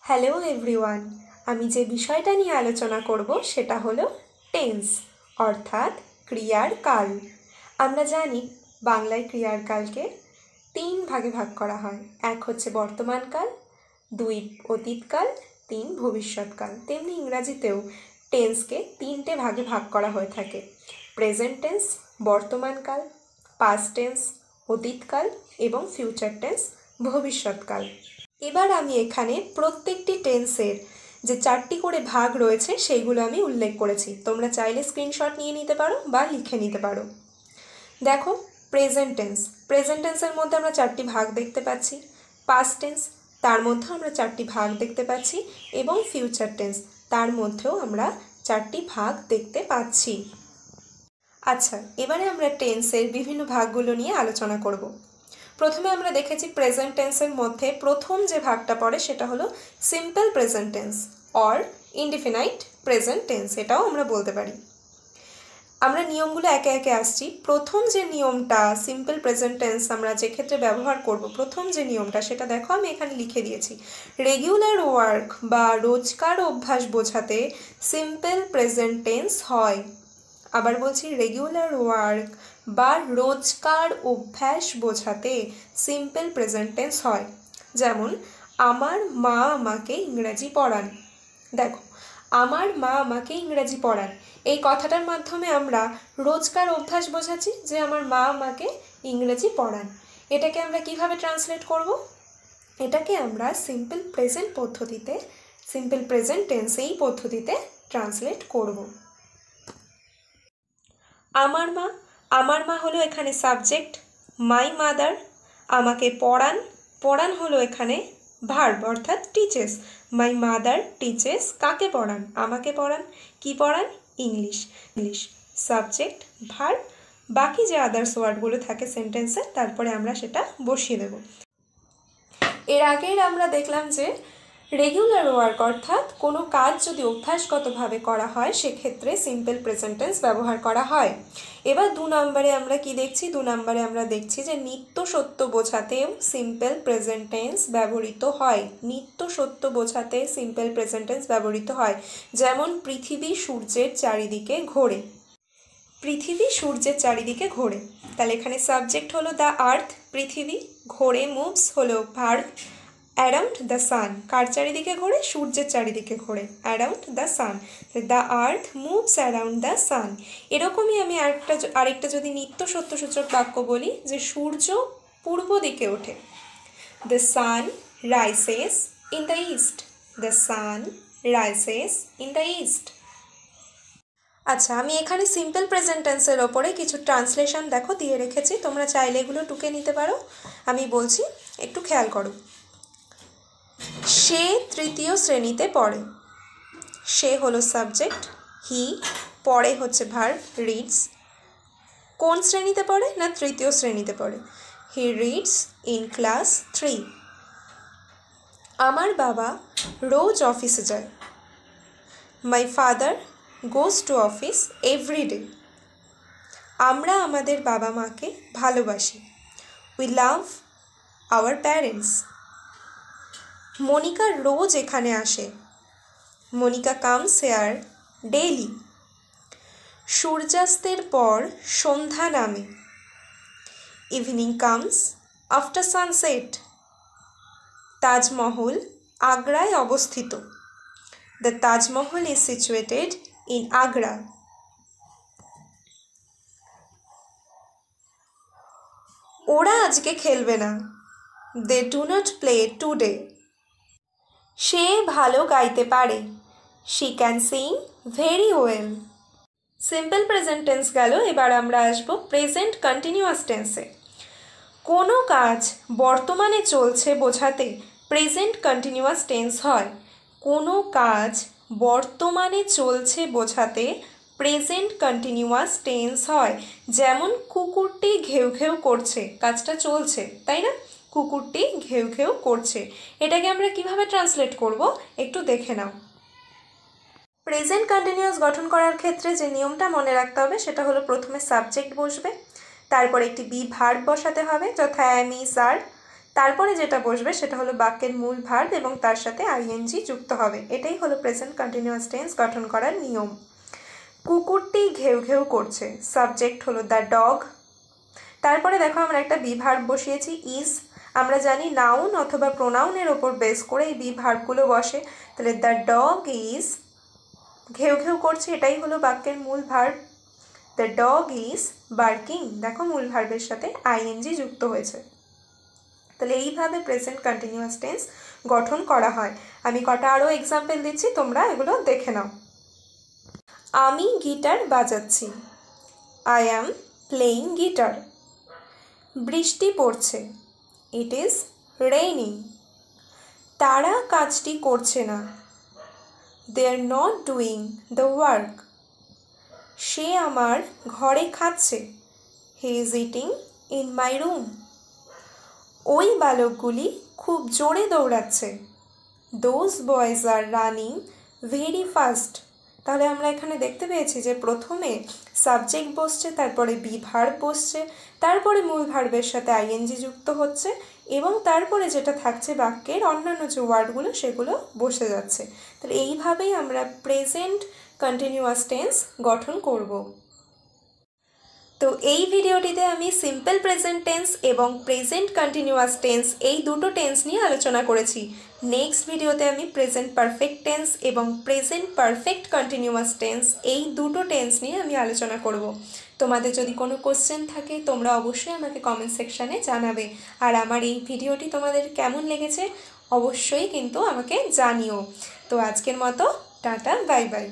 Hello everyone, আমি যে বিষয়টা নিয়ে আলোচনা করব সেটা হলো টেন্স অর্থাৎ ক্রিয়ার কাল। আমরা জানি বাংলায় ক্রিয়ার কালকে 3 ভাগে ভাগ করা হয়। এক হচ্ছে বর্তমানকাল, 2 অতীতকাল, 3 ভবিষ্যৎকাল। তেমনি ইংরাজিতেও টেন্সকে 3টে ভাগে ভাগ করা হয়ে থাকে: প্রেজেন্ট টেন্স বর্তমানকাল, পাস্ট টেন্স অতীতকাল এবং ফিউচার টেন্স ভবিষ্যৎকাল। এবার আমি এখানে প্রত্যেকটি টেন্সের যে 4টি করে ভাগ রয়েছে সেইগুলো আমি উল্লেখ করেছি। তোমরা চাইলে স্ক্রিনশট নিয়ে নিতে পারো বা লিখে নিতে পারো। দেখো, প্রেজেন্ট টেন্সের মধ্যে আমরা 4টি ভাগ দেখতে পাচ্ছি। পাস্ট টেন্স, তার মধ্যেও আমরা 4টি ভাগ দেখতে পাচ্ছি এবং ফিউচার টেন্স, তার মধ্যেও আমরা 4টি ভাগ দেখতে পাচ্ছি। আচ্ছা, এবারে আমরা টেন্সের বিভিন্ন ভাগগুলো নিয়ে আলোচনা করব। প্রথমে আমরা দেখেছি প্রেজেন্ট টেন্সের মধ্যে প্রথম যে ভাগটা পড়ে সেটা হলো simple present tense or indefinite present tense, এটাও আমরা বলতে পারি। আমরা নিয়মগুলো একে একে আসছি। প্রথম যে নিয়মটা সিম্পল প্রেজেন্ট টেন্স আমরা যে ক্ষেত্রে ব্যবহার করব, প্রথম যে নিয়মটা সেটা দেখো আমি এখানে লিখে দিয়েছি। রেগুলার ওয়ার্ক বা রোজকার অভ্যাস বোঝাতে সিম্পল প্রেজেন্ট টেন্স হয়। আবার বলছি, রেগুলার ওয়ার্ক বা রোজকার অভ্যাস বোঝাতে সিম্পল প্রেজেন্ট টেন্স হয়। যেমন, আমার মা আমাকে ইংরাজি পড়ান। দেখো, আমার মা আমাকে ইংরাজি পড়ান, এই কথাটার মাধ্যমে আমরা রোজকার অভ্যাস বোঝাচ্ছি যে আমার মা আমাকে ইংরেজি পড়ান। এটাকে আমরা কিভাবে ট্রান্সলেট করব? এটাকে আমরা সিম্পল প্রেজেন্ট পদ্ধতিতে, সিম্পল প্রেজেন্ট টেন্স এই পদ্ধতিতে ট্রান্সলেট করব। আমার মা হলো এখানে সাবজেক্ট, মাই মাদার। আমাকে পড়ান হলো এখানে ভার্ব অর্থাৎ টিচেস। মাই মাদার টিচেস, কাকে পড়ান? আমাকে পড়ান। কি পড়ান? ইংলিশ। সাবজেক্ট, ভার্ব, বাকি যে আদার্স ওয়ার্ডগুলো থাকে সেন্টেন্সে তারপরে আমরা সেটা বসিয়ে দেব। এর আগের আমরা দেখলাম যে রেগুলার ওয়ার্ক অর্থাৎ কোনো কাজ যদি অভ্যাসগতভাবে করা হয় সেক্ষেত্রে সিম্পল প্রেজেন্ট টেন্স ব্যবহার করা হয়। এবার 2 নম্বরে আমরা কি দেখছি? 2 নম্বরে আমরা দেখছি যে নিত্য সত্য বোঝাতেও সিম্পল প্রেজেন্ট টেন্স ব্যবহৃত হয়। নিত্য সত্য বোঝাতে সিম্পল প্রেজেন্ট টেন্স ব্যবহৃত হয়। যেমন, পৃথিবী সূর্যের চারিদিকে ঘোরে। পৃথিবী সূর্যের চারিদিকে ঘোরে, তাহলে এখানে সাবজেক্ট হলো দ্য আর্থ, পৃথিবী, ঘোরে মুভস হলো ভার্ব, অ্যারাউন্ড দ্য সান, কার চারিদিকে ঘোরে? সূর্যের চারিদিকে ঘোরে, around the sun. The earth moves around the sun. এরকমই আমি আরেকটা যদি নিত্য সত্যসূচক বাক্য বলি যে সূর্য পূর্ব দিকে ওঠে, the sun rises in the east, the sun rises in the east. আচ্ছা, আমি এখানে সিম্পল প্রেজেন্ট টেন্সের ওপরে কিছু ট্রান্সলেশন দেখো দিয়ে রেখেছি, তোমরা চাইলে এগুলো টুকে নিতে পারো। আমি বলছি, একটু খেয়াল করো। সে 3য় শ্রেণীতে পড়ে। সে হলো সাবজেক্ট, হি পড়ে হচ্ছে ভার্ব, রিডস। কোন শ্রেণীতে পড়ে? না 3য় শ্রেণীতে পড়ে। He reads in class 3। আমার বাবা রোজ অফিসে যায়। My father goes to office every day. আমরা আমাদের বাবা মাকে ভালোবাসি। We love our parents. Monica রোজ এখানে আসে। Monica comes here daily. সূর্যাস্তের পর সন্ধ্যা নামে। Evening comes after sunset. Taj Mahal আগ্রায় অবস্থিত। The Taj Mahal is situated in Agra. ওরা আজকে খেলবে না। They do not play today. সে ভালো গাইতে পারে। She can sing very well. Simple present tense গেল, এবার আমরা আসবো প্রেজেন্ট কন্টিনিউয়াস টেন্সে। কোনো কাজ বর্তমানে চলছে বোঝাতে প্রেজেন্ট কন্টিনিউয়াস টেন্স হয়। কোনো কাজ বর্তমানে চলছে বোঝাতে প্রেজেন্ট কন্টিনিউয়াস টেন্স হয়। যেমন, কুকুরটি ঘেউ ঘেউ করছে, কাজটা চলছে, তাই না? কুকুরটি ঘেউ ঘেউ করছে, এটাকে আমরা কিভাবে ট্রান্সলেট করব একটু দেখে নাও। প্রেজেন্ট কন্টিনিউয়াস গঠন করার ক্ষেত্রে যে নিয়মটা মনে রাখতে হবে সেটা হলো প্রথমে সাবজেক্ট বসবে, তারপর একটি বি ভার্ব বসাতে হবে যথা অ্যাম, ইজ, আর, তারপরে যেটা বসবে সেটা হলো বাক্যের মূল ভার্ব এবং তার সাথে আইএনজি যুক্ত হবে। এটাই হলো প্রেজেন্ট কন্টিনিউয়াস টেন্স গঠন করার নিয়ম। কুকুরটি ঘেউ ঘেউ করছে, সাবজেক্ট হলো দ্য ডগ। তারপরে দেখো আমরা একটা বি ভার্ব বসিয়েছি ইজ। আমরা জানি নাউন অথবা প্রোনাউনের ওপর বেস করে এই বি ভার্বগুলো বসে। তাহলে দ্য ডগ ইজ ঘেউ ঘেউ করছে, এটাই হলো বাক্যের মূল verb. The dog is barking, দেখো মূল ভার্বের সাথে আইএনজি যুক্ত হয়েছে। তাহলে এইভাবে প্রেজেন্ট কন্টিনিউয়াস টেন্স গঠন করা হয়। আমি কটা আরও এক্সাম্পল দিচ্ছি, তোমরা এগুলো দেখে নাও। আমি গিটার বাজাচ্ছি, আই অ্যাম প্লেয়িং গিটার। বৃষ্টি পড়ছে, ইট ইজ রেইনিং। তারা কাজটি করছে না, they are not doing the work. সে আমার ঘরে খাচ্ছে, he is eating in my room. ওই বালকগুলি খুব জোরে দৌড়াচ্ছে, those boys are running very fast. তাহলে আমরা এখানে দেখতে পেয়েছি যে প্রথমে সাবজেক্ট বসছে, তারপরে বি ভার্ব বসছে, তারপরে মূল ভার্বের সাথে আইএনজি যুক্ত হচ্ছে এবং তারপরে যেটা থাকছে বাক্যের অন্যান্য যে ওয়ার্ডগুলো সেগুলো বসে যাচ্ছে। তাহলে এইভাবেই আমরা প্রেজেন্ট কন্টিনিউয়াস টেন্স গঠন করব। তো এই ভিডিওটিতে আমি সিম্পল প্রেজেন্ট টেন্স এবং প্রেজেন্ট কন্টিনিউয়াস টেন্স এই দুটো টেন্স নিয়ে আলোচনা করেছি। নেক্সট ভিডিওতে আমি প্রেজেন্ট পারফেক্ট টেন্স এবং প্রেজেন্ট পারফেক্ট কন্টিনিউয়াস টেন্স এই দুটো টেন্স নিয়ে আমি আলোচনা করব। তোমাদের যদি কোনো কোশ্চেন থাকে তোমরা অবশ্যই আমাকে কমেন্ট সেকশানে জানাবে। আর আমার এই ভিডিওটি তোমাদের কেমন লেগেছে অবশ্যই কিন্তু আমাকে জানিও। তো আজকের মতো টাটা, বাই বাই।